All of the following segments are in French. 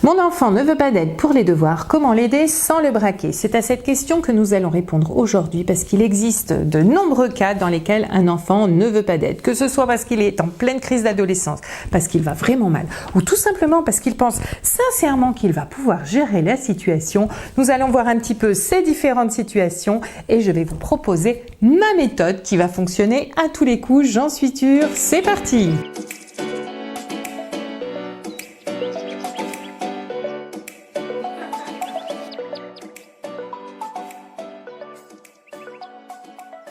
Mon enfant ne veut pas d'aide pour les devoirs, comment l'aider sans le braquer? C'est à cette question que nous allons répondre aujourd'hui parce qu'il existe de nombreux cas dans lesquels un enfant ne veut pas d'aide. Que ce soit parce qu'il est en pleine crise d'adolescence, parce qu'il va vraiment mal, ou tout simplement parce qu'il pense sincèrement qu'il va pouvoir gérer la situation. Nous allons voir un petit peu ces différentes situations et je vais vous proposer ma méthode qui va fonctionner à tous les coups, j'en suis sûre. C'est parti!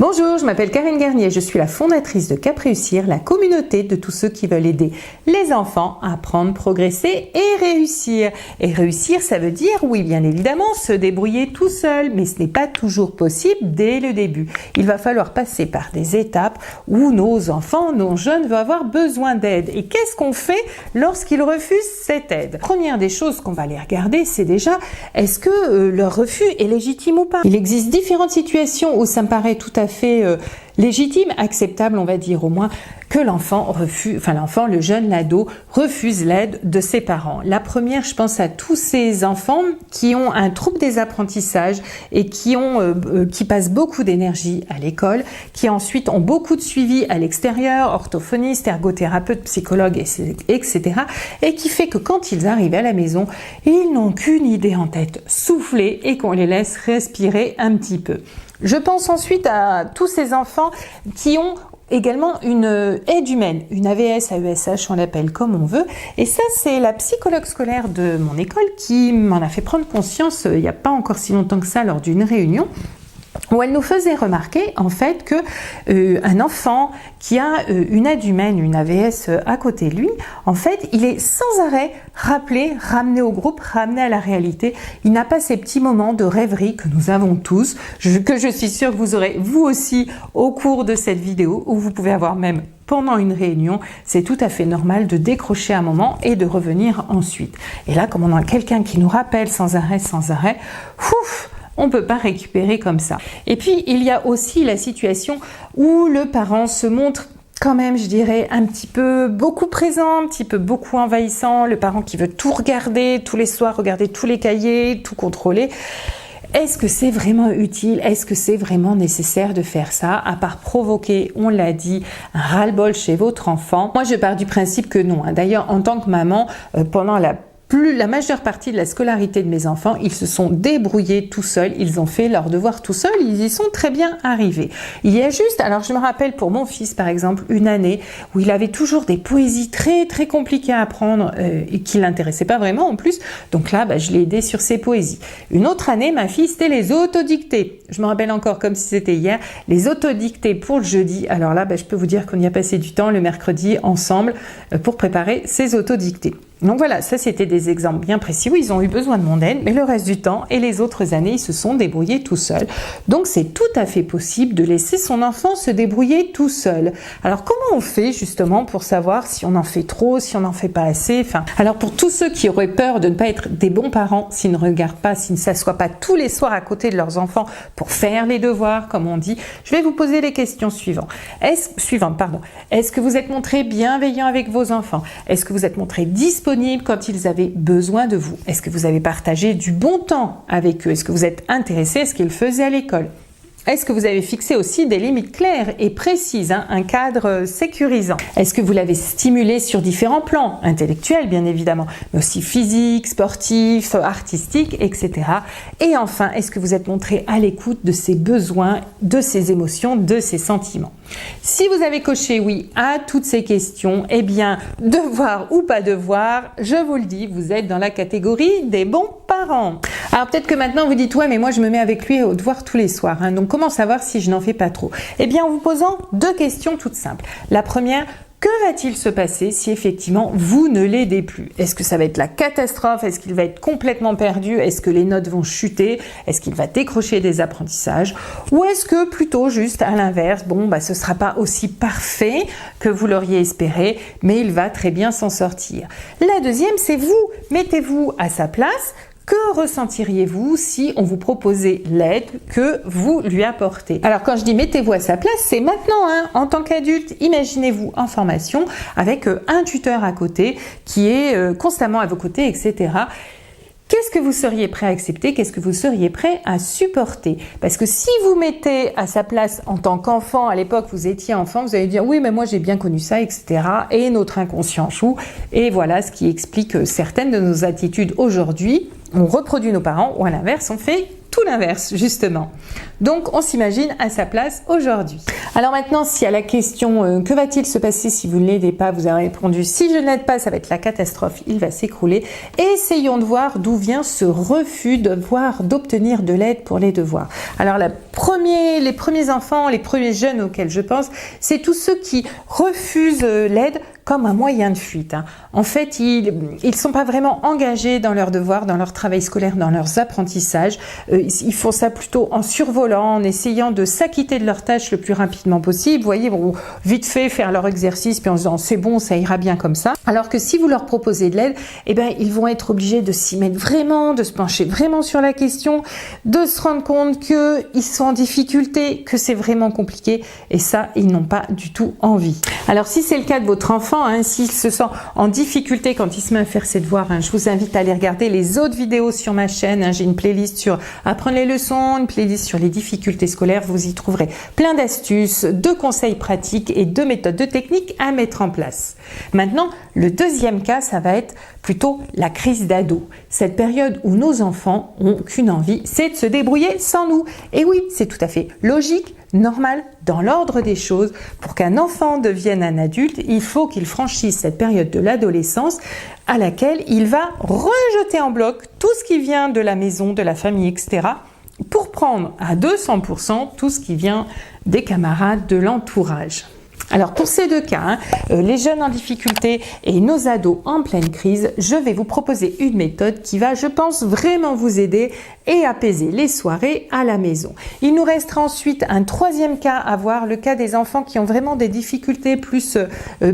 Bonjour, je m'appelle Karine Garnier, je suis la fondatrice de Cap Réussir, la communauté de tous ceux qui veulent aider les enfants à apprendre, progresser et réussir. Et réussir, ça veut dire, oui, bien évidemment, se débrouiller tout seul, mais ce n'est pas toujours possible dès le début. Il va falloir passer par des étapes où nos enfants, nos jeunes vont avoir besoin d'aide. Et qu'est-ce qu'on fait lorsqu'ils refusent cette aide? Première des choses qu'on va aller regarder, c'est déjà, est-ce que leur refus est légitime ou pas? Il existe différentes situations où ça me paraît tout à fait légitime, acceptable, on va dire au moins, que l'enfant refuse, le jeune, l'ado, refuse l'aide de ses parents. La première, je pense à tous ces enfants qui ont un trouble des apprentissages et qui passent beaucoup d'énergie à l'école, qui ensuite ont beaucoup de suivi à l'extérieur, orthophoniste, ergothérapeute, psychologue, etc. Et qui fait que quand ils arrivent à la maison, ils n'ont qu'une idée en tête, souffler et qu'on les laisse respirer un petit peu. Je pense ensuite à tous ces enfants qui ont également une aide humaine, une AVS, AESH, on l'appelle comme on veut. Et ça, c'est la psychologue scolaire de mon école qui m'en a fait prendre conscience il n'y a pas encore si longtemps que ça lors d'une réunion, où elle nous faisait remarquer en fait que un enfant qui a une aide humaine, une AVS à côté de lui, en fait, il est sans arrêt rappelé, ramené au groupe, ramené à la réalité. Il n'a pas ces petits moments de rêverie que nous avons tous, que je suis sûre que vous aurez vous aussi au cours de cette vidéo, où vous pouvez avoir même pendant une réunion. C'est tout à fait normal de décrocher un moment et de revenir ensuite. Et là, comme on a quelqu'un qui nous rappelle sans arrêt, on ne peut pas récupérer comme ça. Et puis, il y a aussi la situation où le parent se montre quand même, je dirais, un petit peu beaucoup présent, un petit peu beaucoup envahissant, le parent qui veut tout regarder tous les soirs, regarder tous les cahiers, tout contrôler. Est-ce que c'est vraiment utile? Est-ce que c'est vraiment nécessaire de faire ça, à part provoquer, on l'a dit, un ras-le-bol chez votre enfant? Moi, je pars du principe que non. D'ailleurs, en tant que maman, pendant la majeure partie de la scolarité de mes enfants, ils se sont débrouillés tout seuls, ils ont fait leurs devoirs tout seuls, ils y sont très bien arrivés. Il y a juste, alors je me rappelle pour mon fils par exemple, une année où il avait toujours des poésies très très compliquées à apprendre et qui l'intéressaient pas vraiment en plus, donc là je l'ai aidé sur ses poésies. Une autre année, ma fille, c'était les autodictées. Je me rappelle encore comme si c'était hier, les autodictées pour le jeudi. Alors là, je peux vous dire qu'on y a passé du temps le mercredi ensemble pour préparer ces autodictées. Donc voilà, ça c'était des exemples bien précis où ils ont eu besoin de mon aide, mais le reste du temps et les autres années, ils se sont débrouillés tout seuls. Donc c'est tout à fait possible de laisser son enfant se débrouiller tout seul. Alors comment on fait justement pour savoir si on en fait trop, si on n'en fait pas assez? Alors pour tous ceux qui auraient peur de ne pas être des bons parents, s'ils ne regardent pas, s'ils ne s'assoient pas tous les soirs à côté de leurs enfants pour faire les devoirs, comme on dit, je vais vous poser les questions suivantes. Est-ce que vous êtes montré bienveillant avec vos enfants? Est-ce que vous êtes montré disponible quand ils avaient besoin de vous? Est-ce que vous avez partagé du bon temps avec eux? Est-ce que vous êtes intéressé à ce qu'ils faisaient à l'école? Est-ce que vous avez fixé aussi des limites claires et précises, un cadre sécurisant? Est-ce que vous l'avez stimulé sur différents plans, intellectuels bien évidemment, mais aussi physiques, sportifs, artistiques, etc. Et enfin, est-ce que vous êtes montré à l'écoute de ses besoins, de ses émotions, de ses sentiments? Si vous avez coché oui à toutes ces questions, eh bien, devoir ou pas devoir, je vous le dis, vous êtes dans la catégorie des bons parents. Alors peut-être que maintenant vous dites ouais mais moi je me mets avec lui au devoir tous les soirs, donc comment savoir si je n'en fais pas trop? Eh bien en vous posant deux questions toutes simples. La première, que va-t-il se passer si effectivement vous ne l'aidez plus? Est-ce que ça va être la catastrophe? Est-ce qu'il va être complètement perdu? Est-ce que les notes vont chuter? Est-ce qu'il va décrocher des apprentissages? Ou est-ce que plutôt juste à l'inverse, ce sera pas aussi parfait que vous l'auriez espéré, mais il va très bien s'en sortir? La deuxième, c'est vous. Mettez-vous à sa place. Que ressentiriez-vous si on vous proposait l'aide que vous lui apportez? Alors quand je dis mettez-vous à sa place, c'est maintenant, hein. En tant qu'adulte, imaginez-vous en formation avec un tuteur à côté qui est constamment à vos côtés, etc. Qu'est-ce que vous seriez prêt à accepter? Qu'est-ce que vous seriez prêt à supporter? Parce que si vous mettez à sa place en tant qu'enfant, à l'époque vous étiez enfant, vous allez dire oui mais moi j'ai bien connu ça, etc. Et notre inconscient joue. Et voilà ce qui explique certaines de nos attitudes aujourd'hui. On reproduit nos parents ou à l'inverse on fait tout l'inverse justement. Donc on s'imagine à sa place aujourd'hui. Alors maintenant, si à la question que va-t-il se passer si vous ne l'aidez pas, vous avez répondu si je ne l'aide pas, ça va être la catastrophe, il va s'écrouler. Essayons de voir d'où vient ce refus d'obtenir de l'aide pour les devoirs. Alors les premiers enfants, les premiers jeunes auxquels je pense, c'est tous ceux qui refusent l'aide comme un moyen de fuite. En fait, ils sont pas vraiment engagés dans leurs devoirs, dans leur travail scolaire, dans leurs apprentissages. Ils font ça plutôt en survolant, en essayant de s'acquitter de leurs tâches le plus rapidement possible. Vous voyez, bon, vite fait faire leur exercice, puis en se disant c'est bon, ça ira bien comme ça. Alors que si vous leur proposez de l'aide, eh ben ils vont être obligés de s'y mettre vraiment, de se pencher vraiment sur la question, de se rendre compte qu'ils sont en difficulté, que c'est vraiment compliqué, et ça, ils n'ont pas du tout envie. Alors si c'est le cas de votre enfant, s'il se sent en difficulté quand il se met à faire ses devoirs, je vous invite à aller regarder les autres vidéos sur ma chaîne. J'ai une playlist sur apprendre les leçons, une playlist sur les difficultés scolaires. Vous y trouverez plein d'astuces, de conseils pratiques et de méthodes, de techniques à mettre en place. Maintenant, le deuxième cas, ça va être plutôt la crise d'ado. Cette période où nos enfants ont qu'une envie, c'est de se débrouiller sans nous. Et oui, c'est tout à fait logique, normal, dans l'ordre des choses. Pour qu'un enfant devienne un adulte, il faut qu'il franchisse cette période de l'adolescence à laquelle il va rejeter en bloc tout ce qui vient de la maison, de la famille, etc. pour prendre à 200% tout ce qui vient des camarades, de l'entourage. Alors pour ces deux cas, les jeunes en difficulté et nos ados en pleine crise, je vais vous proposer une méthode qui va, je pense, vraiment vous aider et apaiser les soirées à la maison. Il nous restera ensuite un troisième cas à voir, le cas des enfants qui ont vraiment des difficultés plus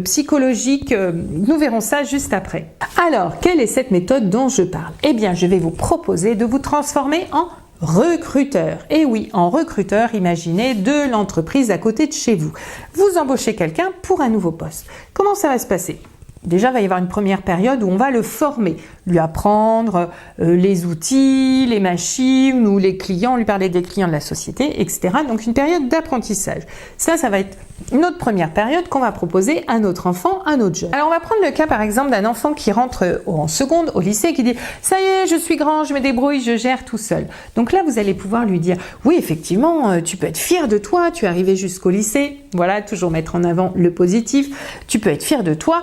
psychologiques. Nous verrons ça juste après. Alors, quelle est cette méthode dont je parle? Eh bien, je vais vous proposer de vous transformer en recruteur. Et oui, en recruteur, imaginez de l'entreprise à côté de chez vous. Vous embauchez quelqu'un pour un nouveau poste. Comment ça va se passer? Déjà, il va y avoir une première période où on va le former, lui apprendre les outils, les machines ou les clients, lui parler des clients de la société, etc. Donc, une période d'apprentissage. Ça va être une autre première période qu'on va proposer à notre enfant, à notre jeune. Alors, on va prendre le cas, par exemple, d'un enfant qui rentre en seconde, au lycée, et qui dit « Ça y est, je suis grand, je me débrouille, je gère tout seul. » Donc là, vous allez pouvoir lui dire « Oui, effectivement, tu peux être fier de toi, tu es arrivé jusqu'au lycée. » Voilà, toujours mettre en avant le positif. Tu peux être fier de toi.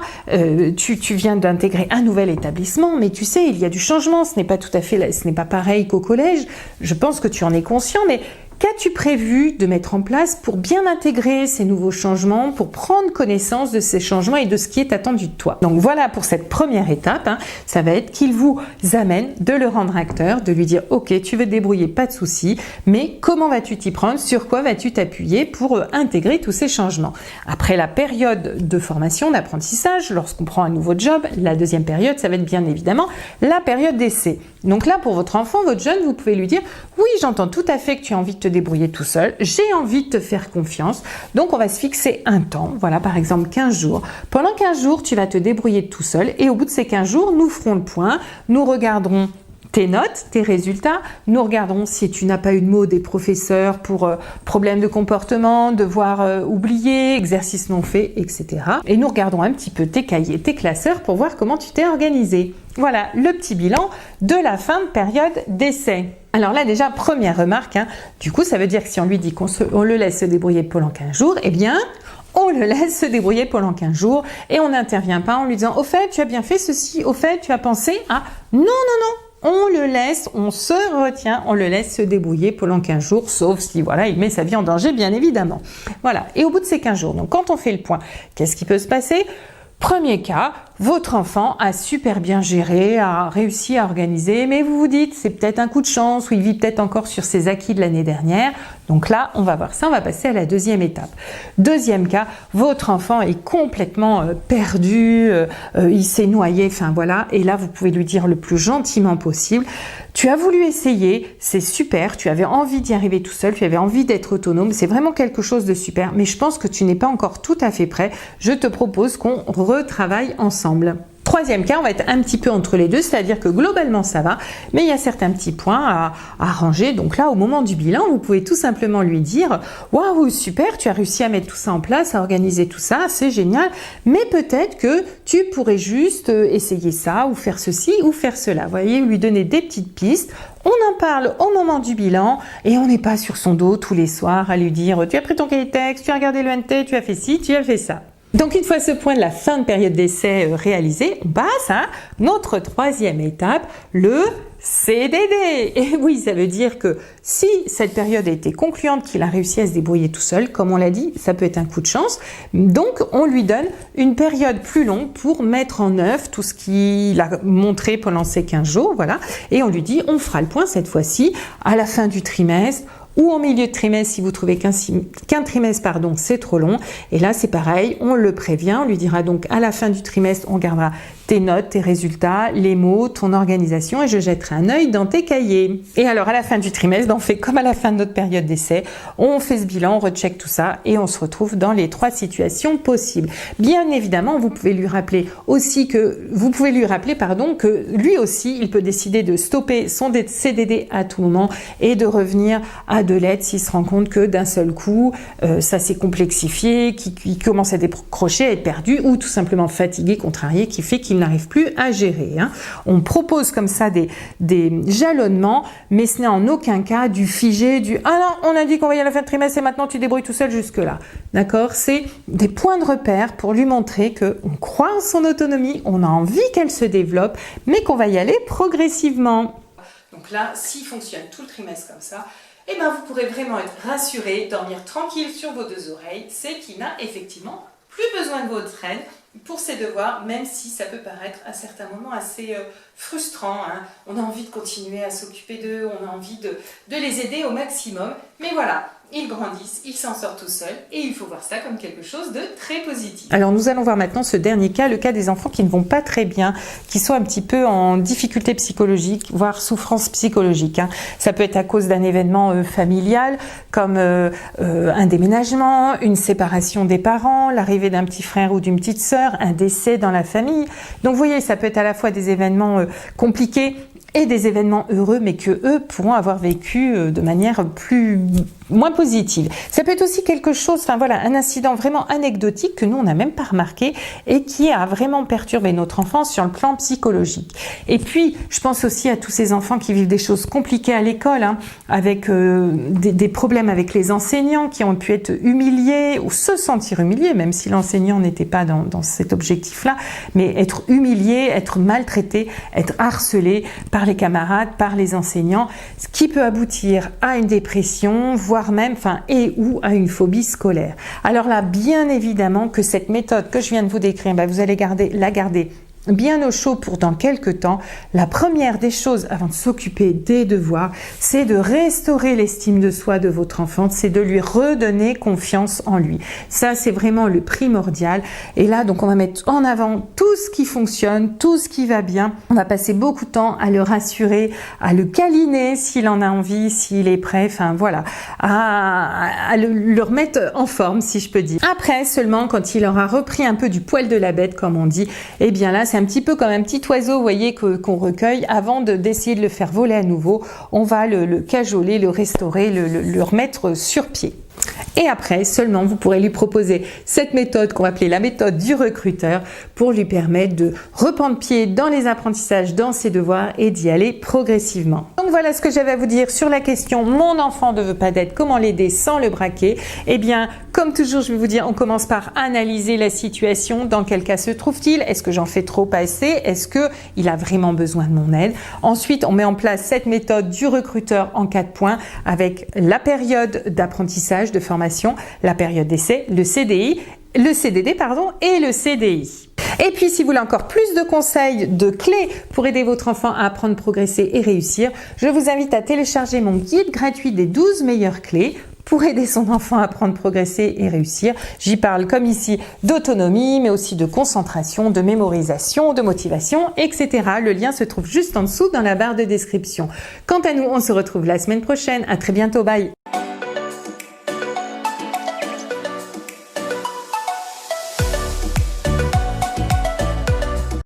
Tu viens d'intégrer un nouvel établissement, mais tu sais, il y a du changement, ce n'est pas pareil qu'au collège. Je pense que tu en es conscient, mais qu'as-tu prévu de mettre en place pour bien intégrer ces nouveaux changements, pour prendre connaissance de ces changements et de ce qui est attendu de toi? Donc voilà pour cette première étape, ça va être qu'il vous amène de le rendre acteur, de lui dire ok, tu veux te débrouiller, pas de souci, mais comment vas-tu t'y prendre, sur quoi vas-tu t'appuyer pour intégrer tous ces changements? Après la période de formation, d'apprentissage, lorsqu'on prend un nouveau job, la deuxième période, ça va être bien évidemment la période d'essai. Donc là, pour votre enfant, votre jeune, vous pouvez lui dire oui, j'entends tout à fait que tu as envie de te débrouiller tout seul, j'ai envie de te faire confiance, donc on va se fixer un temps, voilà par exemple 15 jours. Pendant 15 jours, tu vas te débrouiller tout seul et au bout de ces 15 jours, nous ferons le point, nous regarderons tes notes, tes résultats, nous regarderons si tu n'as pas eu de mots des professeurs pour problèmes de comportement, devoirs oubliés, exercices non faits, etc. Et nous regarderons un petit peu tes cahiers, tes classeurs pour voir comment tu t'es organisé. Voilà le petit bilan de la fin de période d'essai. Alors là déjà, première remarque, du coup ça veut dire que si on lui dit qu'on le laisse se débrouiller pendant 15 jours, eh bien on le laisse se débrouiller pendant 15 jours et on n'intervient pas en lui disant « Au fait, tu as bien fait ceci, au fait, tu as pensé à… » Non, non, non. On le laisse, on se retient, on le laisse se débrouiller pendant 15 jours, sauf si voilà, il met sa vie en danger, bien évidemment. Voilà. Et au bout de ces 15 jours, donc quand on fait le point, qu'est-ce qui peut se passer? Premier cas, votre enfant a super bien géré, a réussi à organiser, mais vous vous dites c'est peut-être un coup de chance ou il vit peut-être encore sur ses acquis de l'année dernière. Donc là, on va voir ça, on va passer à la deuxième étape. Deuxième cas, votre enfant est complètement perdu, il s'est noyé, enfin voilà, et là vous pouvez lui dire le plus gentiment possible, tu as voulu essayer, c'est super, tu avais envie d'y arriver tout seul, tu avais envie d'être autonome, c'est vraiment quelque chose de super, mais je pense que tu n'es pas encore tout à fait prêt, je te propose qu'on retravaille ensemble. Troisième cas, on va être un petit peu entre les deux, c'est-à-dire que globalement ça va, mais il y a certains petits points à arranger. Donc là, au moment du bilan, vous pouvez tout simplement lui dire « Waouh, super, tu as réussi à mettre tout ça en place, à organiser tout ça, c'est génial, mais peut-être que tu pourrais juste essayer ça ou faire ceci ou faire cela. » Vous voyez, lui donner des petites pistes. On en parle au moment du bilan et on n'est pas sur son dos tous les soirs à lui dire « Tu as pris ton cahier de texte, tu as regardé le NT, tu as fait ci, tu as fait ça. » Donc une fois ce point de la fin de période d'essai réalisé, on passe à notre troisième étape, le CDD. Et oui, ça veut dire que si cette période a été concluante, qu'il a réussi à se débrouiller tout seul, comme on l'a dit, ça peut être un coup de chance. Donc on lui donne une période plus longue pour mettre en œuvre tout ce qu'il a montré pendant ces 15 jours, voilà. Et on lui dit, on fera le point cette fois-ci à la fin du trimestre, ou en milieu de trimestre si vous trouvez qu'un trimestre c'est trop long. Et là c'est pareil, on le prévient, on lui dira donc à la fin du trimestre on gardera tes notes, tes résultats, les mots, ton organisation et je jetterai un œil dans tes cahiers. Et alors à la fin du trimestre, on fait comme à la fin de notre période d'essai, on fait ce bilan, on recheck tout ça et on se retrouve dans les 3 situations possibles. Bien évidemment, vous pouvez lui rappeler que lui aussi, il peut décider de stopper son CDD à tout moment et de revenir à de l'aide s'il se rend compte que d'un seul coup, ça s'est complexifié, qu'il commence à décrocher, à être perdu ou tout simplement fatigué, contrarié, qui fait qu'il n'arrive plus à gérer. On propose comme ça des jalonnements, mais ce n'est en aucun cas du figé, du « Ah non, on a dit qu'on va y aller à la fin de trimestre et maintenant tu débrouilles tout seul jusque-là. » D'accord? C'est des points de repère pour lui montrer qu'on croit en son autonomie, on a envie qu'elle se développe, mais qu'on va y aller progressivement. Donc là, s'il fonctionne tout le trimestre comme ça, eh ben vous pourrez vraiment être rassuré, dormir tranquille sur vos 2 oreilles, c'est qu'il n'a effectivement plus besoin de votre aide pour ses devoirs, même si ça peut paraître à certains moments assez frustrant. On a envie de continuer à s'occuper d'eux, on a envie de les aider au maximum, mais voilà, ils grandissent, ils s'en sortent tout seuls et il faut voir ça comme quelque chose de très positif. Alors nous allons voir maintenant ce dernier cas, le cas des enfants qui ne vont pas très bien, qui sont un petit peu en difficulté psychologique, voire souffrance psychologique. Ça peut être à cause d'un événement familial, comme un déménagement, une séparation des parents, l'arrivée d'un petit frère ou d'une petite sœur, un décès dans la famille. Donc vous voyez, ça peut être à la fois des événements compliqués et des événements heureux, mais que eux pourront avoir vécu de manière moins positive. Ça peut être aussi quelque chose, un incident vraiment anecdotique que nous on n'a même pas remarqué et qui a vraiment perturbé notre enfance sur le plan psychologique. Et puis, je pense aussi à tous ces enfants qui vivent des choses compliquées à l'école, avec des problèmes avec les enseignants qui ont pu être humiliés ou se sentir humiliés, même si l'enseignant n'était pas dans cet objectif-là, mais être humilié, être maltraité, être harcelé par les camarades, par les enseignants, ce qui peut aboutir à une dépression, voire même, ou à une phobie scolaire. Alors là, bien évidemment que cette méthode que je viens de vous décrire, vous allez la garder bien au chaud pour dans quelques temps. La première des choses avant de s'occuper des devoirs, c'est de restaurer l'estime de soi de votre enfant, c'est de lui redonner confiance en lui. Ça, c'est vraiment le primordial. Et là, donc, on va mettre en avant tout ce qui fonctionne, tout ce qui va bien. On va passer beaucoup de temps à le rassurer, à le câliner s'il en a envie, s'il est prêt, à le remettre en forme, si je peux dire. Après, seulement, quand il aura repris un peu du poil de la bête, comme on dit, eh bien là, c'est un petit peu comme un petit oiseau, vous voyez, qu'on recueille. Avant d'essayer de le faire voler à nouveau, on va le cajoler, le restaurer, le remettre sur pied. Et après, seulement, vous pourrez lui proposer cette méthode qu'on va appeler la méthode du recruteur pour lui permettre de reprendre pied dans les apprentissages, dans ses devoirs et d'y aller progressivement. Donc voilà ce que j'avais à vous dire sur la question « Mon enfant ne veut pas d'aide, comment l'aider sans le braquer ?» Eh bien, comme toujours, je vais vous dire, on commence par analyser la situation. Dans quel cas se trouve-t-il? Est-ce que j'en fais trop, pas assez? Est-ce qu'il a vraiment besoin de mon aide? Ensuite, on met en place cette méthode du recruteur en 4 points avec la période d'apprentissage, de formation, la période d'essai, le CDD et le CDI. Et puis, si vous voulez encore plus de conseils, de clés pour aider votre enfant à apprendre, progresser et réussir, je vous invite à télécharger mon guide gratuit des 12 meilleures clés pour aider son enfant à apprendre, progresser et réussir. J'y parle comme ici d'autonomie, mais aussi de concentration, de mémorisation, de motivation, etc. Le lien se trouve juste en dessous dans la barre de description. Quant à nous, on se retrouve la semaine prochaine. À très bientôt. Bye!